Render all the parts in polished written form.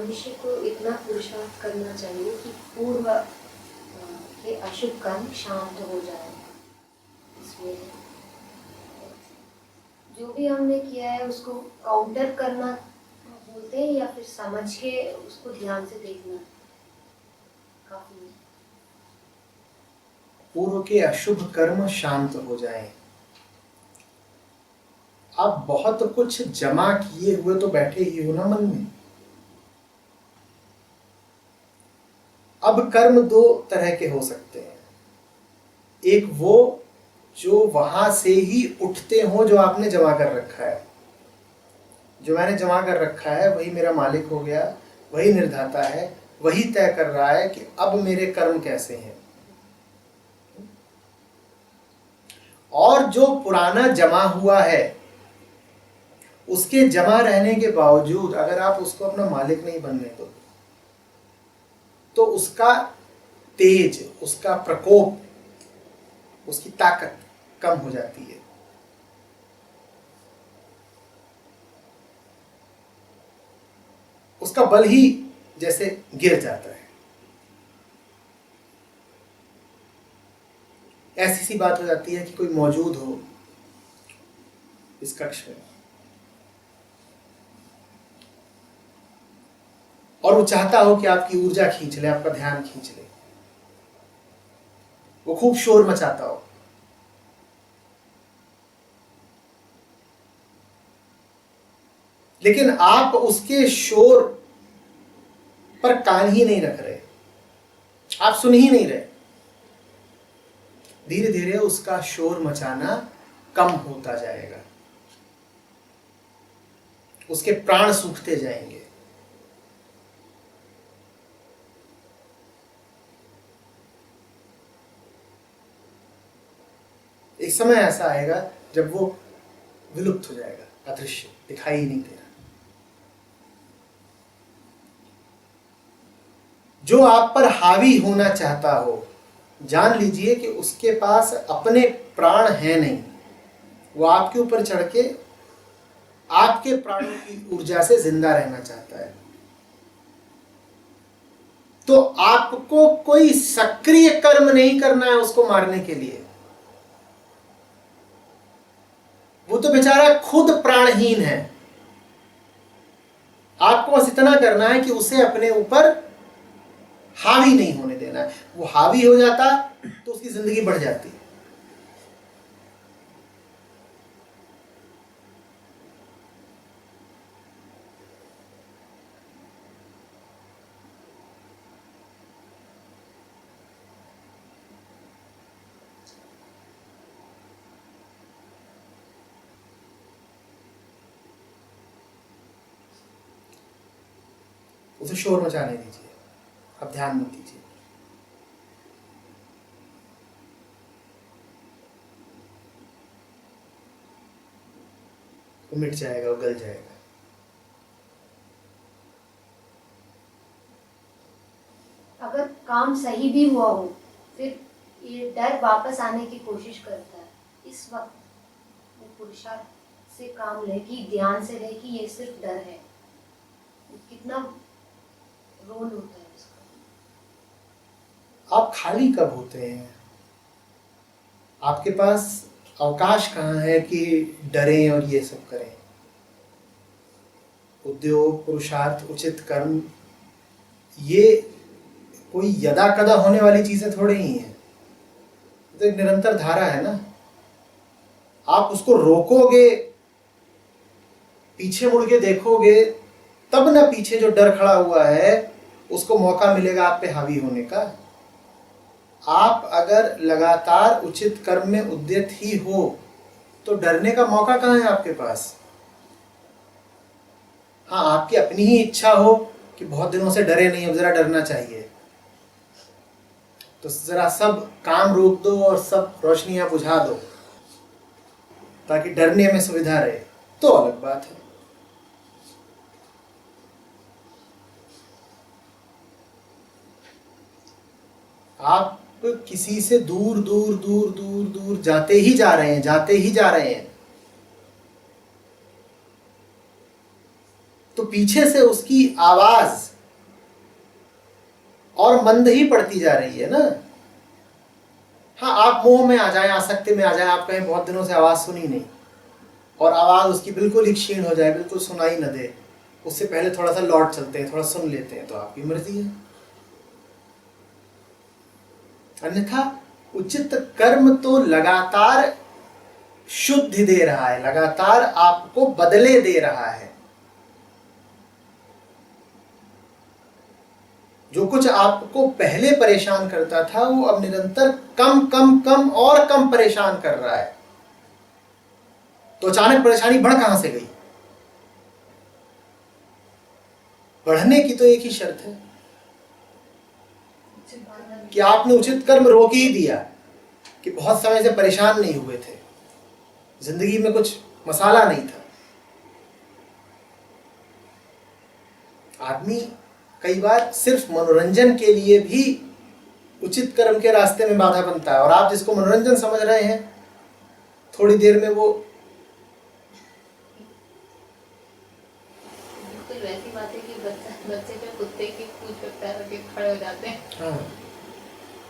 मनुष्य को इतना पुरुषार्थ करना चाहिए कि पूर्व के अशुभ कर्म शांत हो जाए। इसमें जो भी हमने किया है उसको काउंटर करना बोलते हैं, या फिर समझ के उसको ध्यान से देखना काफी है। पूर्व के अशुभ कर्म शांत हो जाएं। आप बहुत कुछ जमा किए हुए तो बैठे ही हो ना मन में। अब कर्म दो तरह के हो सकते हैं। एक वो जो वहां से ही उठते हो, जो आपने जमा कर रखा है। जो मैंने जमा कर रखा है वही मेरा मालिक हो गया, वही निर्धाता है, वही तय कर रहा है कि अब मेरे कर्म कैसे हैं। और जो पुराना जमा हुआ है, उसके जमा रहने के बावजूद अगर आप उसको अपना मालिक नहीं बनने दो तो उसका तेज, उसका प्रकोप, उसकी ताकत कम हो जाती है। उसका बल ही जैसे गिर जाता है। ऐसी सी बात हो जाती है कि कोई मौजूद हो इस कक्ष में और वो चाहता हो कि आपकी ऊर्जा खींच ले, आपका ध्यान खींच ले। वो खूब शोर मचाता हो, लेकिन आप उसके शोर पर कान ही नहीं रख रहे, आप सुन ही नहीं रहे। धीरे धीरे उसका शोर मचाना कम होता जाएगा, उसके प्राण सूखते जाएंगे। एक समय ऐसा आएगा जब वो विलुप्त हो जाएगा, अदृश्य, दिखाई ही नहीं देगा। जो आप पर हावी होना चाहता हो, जान लीजिए कि उसके पास अपने प्राण हैं नहीं। वो आपके ऊपर चढ़ के आपके प्राणों की ऊर्जा से जिंदा रहना चाहता है। तो आपको कोई सक्रिय कर्म नहीं करना है उसको मारने के लिए। वो तो बेचारा खुद प्राणहीन है। आपको बस इतना करना है कि उसे अपने ऊपर हावी नहीं होने देना है। वो हावी हो जाता तो उसकी जिंदगी बढ़ जाती। उसे शोर मचाने दीजिए, अब ध्यान मत दीजिए। वो मिट जाएगा, वो गल जाएगा। अगर काम सही भी हुआ हो, फिर ये डर वापस आने की कोशिश करता है। इस वक्त वो पुरुषार्थ से काम ले, कि ध्यान से ले कि ये सिर्फ डर है। कितना रोल होता है इसका। आप खाली कब होते हैं? आपके पास अवकाश कहाँ है कि डरें और ये सब करें? उद्योग, पुरुषार्थ, उचित कर्म, ये कोई यदा कदा होने वाली चीजें थोड़ी ही हैं। तो एक निरंतर धारा है ना। आप उसको रोकोगे, पीछे मुड़ के देखोगे, तब ना पीछे जो डर खड़ा हुआ है उसको मौका मिलेगा आप पे हावी होने का। आप अगर लगातार उचित कर्म में उद्यत ही हो तो डरने का मौका कहाँ है आपके पास? हाँ, आपकी अपनी ही इच्छा हो कि बहुत दिनों से डरे नहीं, अब जरा डरना चाहिए, तो जरा सब काम रोक दो और सब रोशनियां बुझा दो ताकि डरने में सुविधा रहे, तो अलग बात है। आप किसी से दूर दूर दूर दूर दूर जाते ही जा रहे हैं, जाते ही जा रहे हैं, तो पीछे से उसकी आवाज और मंद ही पड़ती जा रही है ना। हाँ, आप मोह में आ जाए, आसक्ति में आ जाए, आप कहें बहुत दिनों से आवाज सुनी नहीं, और आवाज उसकी बिल्कुल ही क्षीण हो जाए, बिल्कुल सुनाई न दे, उससे पहले थोड़ा सा लौट चलते हैं, थोड़ा सुन लेते हैं, तो आपकी मर्जी है। अन्यथा उचित कर्म तो लगातार शुद्धि दे रहा है, लगातार आपको बदले दे रहा है। जो कुछ आपको पहले परेशान करता था वो अब निरंतर कम कम कम और कम परेशान कर रहा है। तो अचानक परेशानी बढ़ कहां से गई? बढ़ने की तो एक ही शर्त है कि आपने उचित कर्म रोक ही दिया, कि बहुत समय से परेशान नहीं हुए थे, जिंदगी में कुछ मसाला नहीं था। आदमी कई बार सिर्फ मनोरंजन के लिए भी उचित कर्म के रास्ते में बाधा बनता है, और आप जिसको मनोरंजन समझ रहे हैं, थोड़ी देर में वो बिल्कुल वैसी बात है कि बच्चे पे कुत्ते की पूंछ पे पैर रख के खड़े हो जाते हैं। हाँ,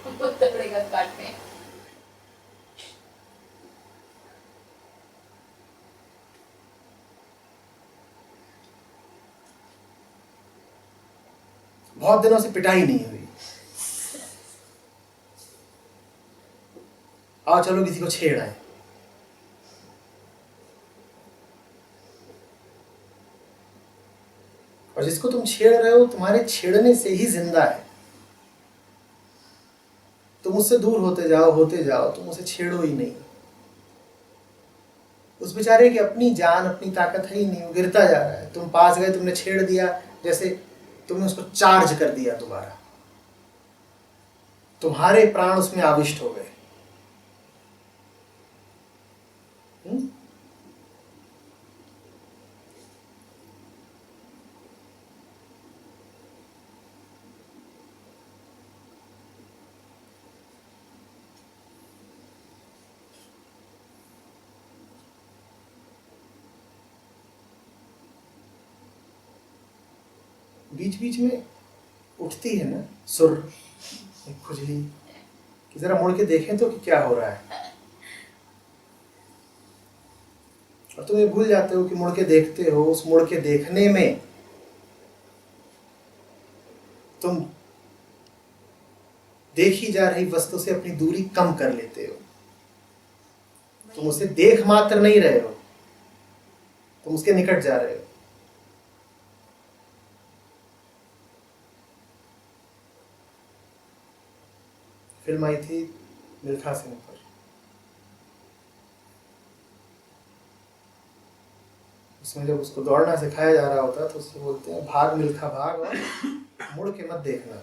उनको तगड़ेगा काटते हैं। बहुत दिनों से पिटाई नहीं हुई, आओ चलो किसी को छेड़ आए। और जिसको तुम छेड़ रहे हो, तुम्हारे छेड़ने से ही जिंदा है। तुम उससे दूर होते जाओ, तुम उसे छेड़ो ही नहीं। उस बेचारे की अपनी जान, अपनी ताकत है ही नहीं, वो गिरता जा रहा है। तुम पास गए, तुमने छेड़ दिया, जैसे तुमने उसको चार्ज कर दिया दोबारा, तुम्हारे प्राण उसमें आविष्ट हो गए। बीच बीच में उठती है ना सुर, एक खुजली, कि जरा मुड़ के देखें तो कि क्या हो रहा है। और तुम ये भूल जाते हो कि मुड़ के देखते हो। उस मुड़ के देखने में तुम देखी जा रही वस्तु से अपनी दूरी कम कर लेते हो। तुम उसे देख मात्र नहीं रहे हो, तुम उसके निकट जा रहे हो। फिल्म आई थी मिल्खा सिंह पर, उसमें जब उसको दौड़ना सिखाया जा रहा होता तो उससे बोलते हैं, भाग मिल्खा भाग, और मुड़ के मत देखना।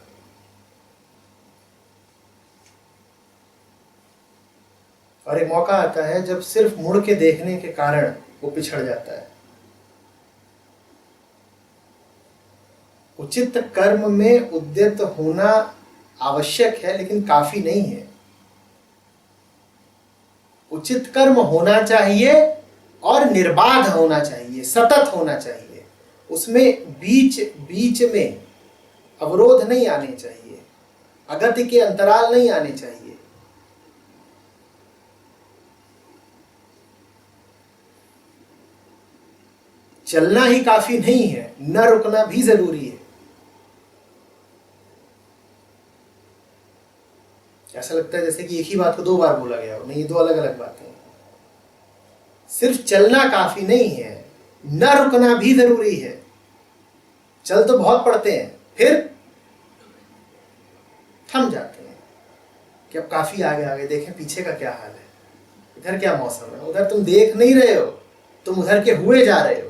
और एक मौका आता है जब सिर्फ मुड़ के देखने के कारण वो पिछड़ जाता है। उचित कर्म में उद्यत होना आवश्यक है, लेकिन काफी नहीं है। उचित कर्म होना चाहिए और निर्बाध होना चाहिए, सतत होना चाहिए। उसमें बीच बीच में अवरोध नहीं आने चाहिए, अगति के अंतराल नहीं आने चाहिए। चलना ही काफी नहीं है, न रुकना भी जरूरी है। ऐसा लगता है जैसे कि एक ही बात को दो बार बोला गया हो, नहीं, ये दो अलग अलग बातें हैं। सिर्फ चलना काफी नहीं है, न रुकना भी जरूरी है। चल तो बहुत पड़ते हैं, फिर थम जाते हैं कि अब काफी आगे आगे देखें पीछे का क्या हाल है, इधर क्या मौसम है। उधर तुम देख नहीं रहे हो, तुम उधर के हुए जा रहे हो।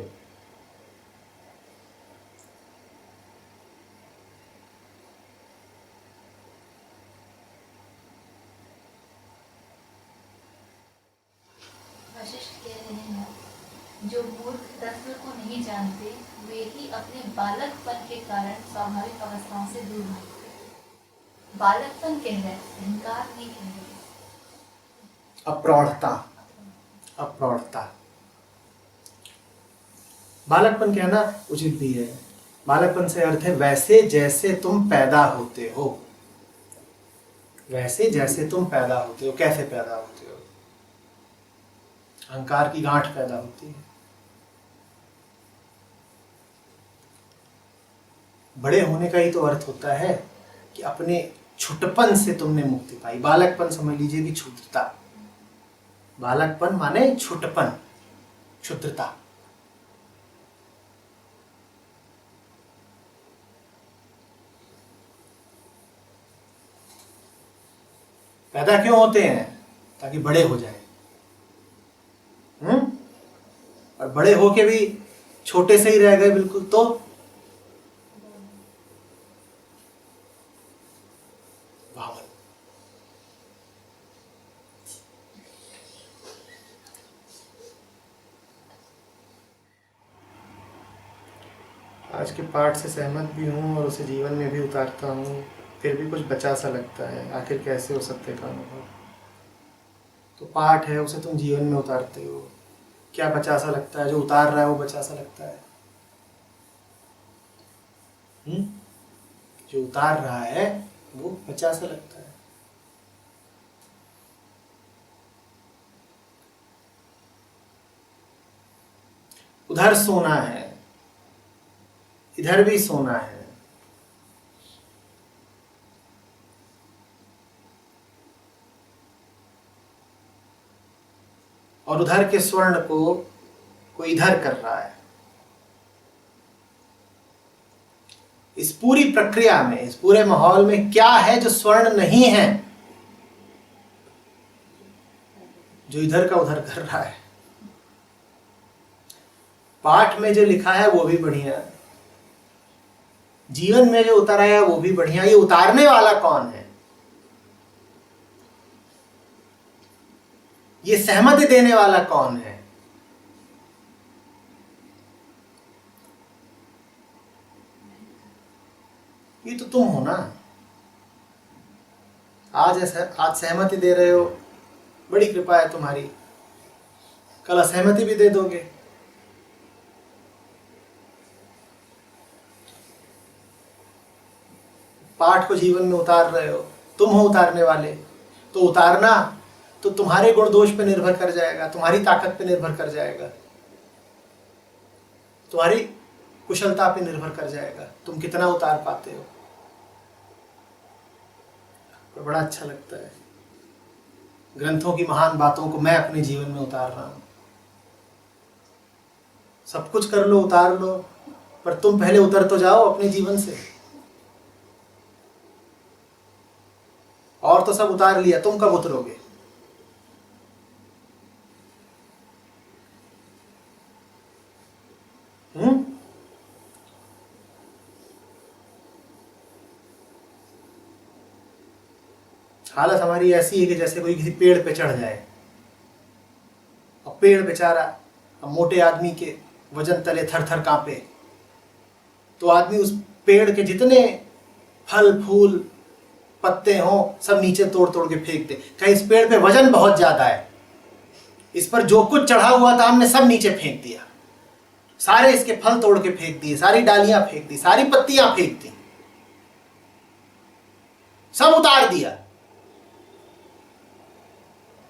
जो मूर्ख तत्व को नहीं जानते वे ही अपने बालकपन के कारण स्वाभाविक अवस्थाओं से दूर भागते। बालकपन कह रहे, अहंकार नहीं कह रहे। अप्रौढ़ता, अप्रौढ़ता। बालकपन कहना उचित भी है, बालकपन से अर्थ है वैसे जैसे तुम पैदा होते हो। वैसे जैसे तुम पैदा होते हो। कैसे पैदा होते हो? अहंकार की गांठ पैदा होती है। बड़े होने का ही तो अर्थ होता है कि अपने छुटपन से तुमने मुक्ति पाई। बालकपन समझ लीजिए कि क्षुद्रता। बालकपन माने छुटपन, क्षुद्रता। पैदा क्यों होते हैं? ताकि बड़े हो जाए। और बड़े होके भी छोटे से ही रह गए बिल्कुल तो भावन। आज के पाठ से सहमत भी हूँ और उसे जीवन में भी उतारता हूँ, फिर भी कुछ बचा सा लगता है। आखिर कैसे हो सत्य का अनुभव? तो पाठ है, उसे तुम जीवन में उतारते हो, क्या बचा सा लगता है? जो उतार रहा है वो बचा सा लगता है। जो उतार रहा है वो बचा सा लगता है। उधर सोना है, इधर भी सोना है। और उधर के स्वर्ण को कोई इधर कर रहा है। इस पूरी प्रक्रिया में, इस पूरे माहौल में क्या है जो स्वर्ण नहीं है? जो इधर का उधर कर रहा है। पाठ में जो लिखा है वो भी बढ़िया है, जीवन में जो उतारा है वो भी बढ़िया। ये उतारने वाला कौन है? ये सहमति देने वाला कौन है? ये तो तुम हो ना। आज सहमति दे रहे हो, बड़ी कृपा है तुम्हारी। कल असहमति भी दे दोगे। पाठ को जीवन में उतार रहे हो, तुम हो उतारने वाले। तो उतारना तो तुम्हारे गुण दोष पे निर्भर कर जाएगा, तुम्हारी ताकत पे निर्भर कर जाएगा, तुम्हारी कुशलता पे निर्भर कर जाएगा, तुम कितना उतार पाते हो। और बड़ा अच्छा लगता है, ग्रंथों की महान बातों को मैं अपने जीवन में उतार रहा हूं। सब कुछ कर लो, उतार लो, पर तुम पहले उतर तो जाओ अपने जीवन से। और तो सब उतार लिया, तुम कब उतरोगे? हालत हमारी ऐसी है कि जैसे कोई किसी पेड़ पे चढ़ जाए, और पेड़ बेचारा अब मोटे आदमी के वजन तले थर थर कांपे, तो आदमी उस पेड़ के जितने फल फूल पत्ते हों सब नीचे तोड़ तोड़ के फेंक दे। कहीं इस पेड़ पे वजन बहुत ज्यादा है, इस पर जो कुछ चढ़ा हुआ था हमने सब नीचे फेंक दिया, सारे इसके फल तोड़ के फेंक दिए, सारी डालियां फेंक दी, सारी पत्तियां फेंक दी, सब उतार दिया।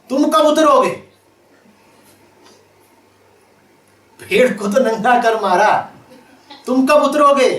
तुम कब उतरोगे? पेड़ को तो नंगा कर मारा, तुम कब उतरोगे?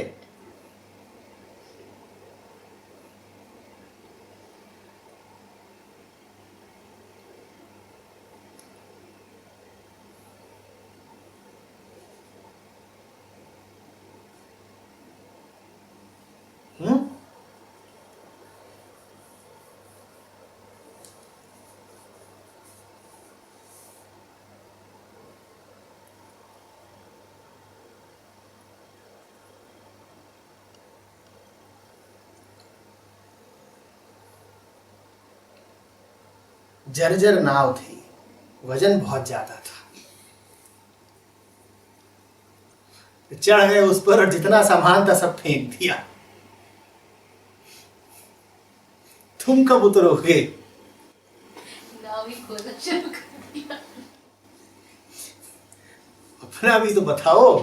जर्जर नाव थी, वजन बहुत ज्यादा था, चढ़ गए उस पर और जितना सामान था सब फेंक दिया। तुम कब उतरोगे? नाव ही खोजना शुरू कर दिया। अपना भी तो बताओ।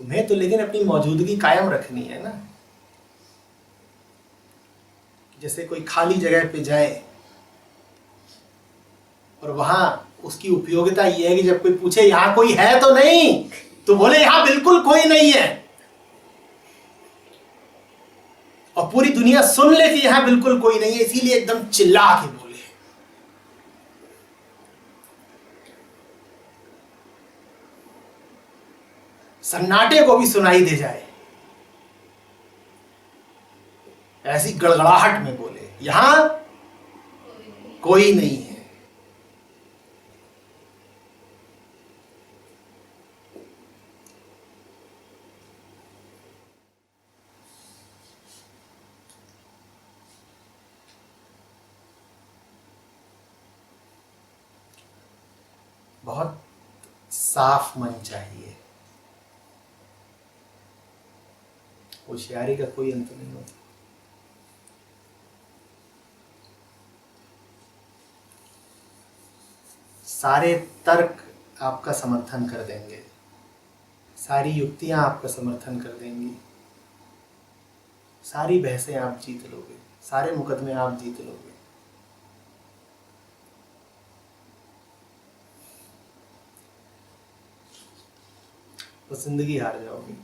तुम्हें तो लेकिन अपनी मौजूदगी कायम रखनी है ना। जैसे कोई खाली जगह पे जाए और वहां उसकी उपयोगिता यह है कि जब कोई पूछे यहां कोई है तो नहीं, तो बोले यहां बिल्कुल कोई नहीं है, और पूरी दुनिया सुन ले कि यहां बिल्कुल कोई नहीं है, इसीलिए एकदम चिल्ला के बोले। सन्नाटे को भी सुनाई दे जाए, ऐसी गड़गड़ाहट में बोले यहां कोई नहीं है। बहुत साफ मन चाहिए, होशियारी का कोई अंत नहीं होता। सारे तर्क आपका समर्थन कर देंगे, सारी युक्तियां आपका समर्थन कर देंगी, सारी बहसें आप जीत लोगे, सारे मुकदमे आप जीत लोगे। तो जिंदगी हार जाओगे।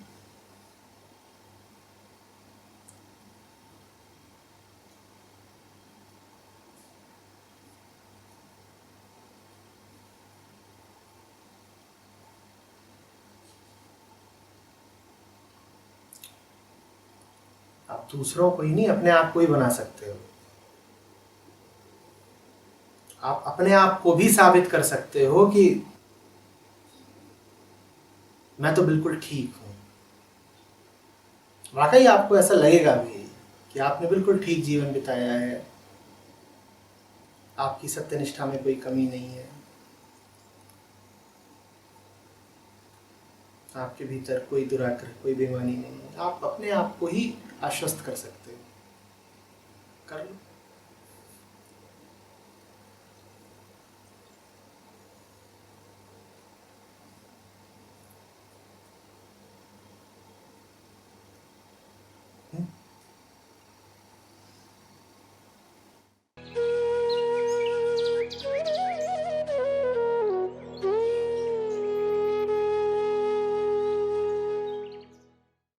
आप दूसरों को ही नहीं, अपने आप को ही बना सकते हो। आप अपने आप को भी साबित कर सकते हो कि मैं तो बिल्कुल ठीक हूं। वाकई आपको ऐसा लगेगा भी कि आपने बिल्कुल ठीक जीवन बिताया है, आपकी सत्यनिष्ठा में कोई कमी नहीं है, आपके भीतर कोई दुराग्रह, कोई बेईमानी नहीं है। आप अपने आप को ही आश्वस्त कर सकते हो। कर लो।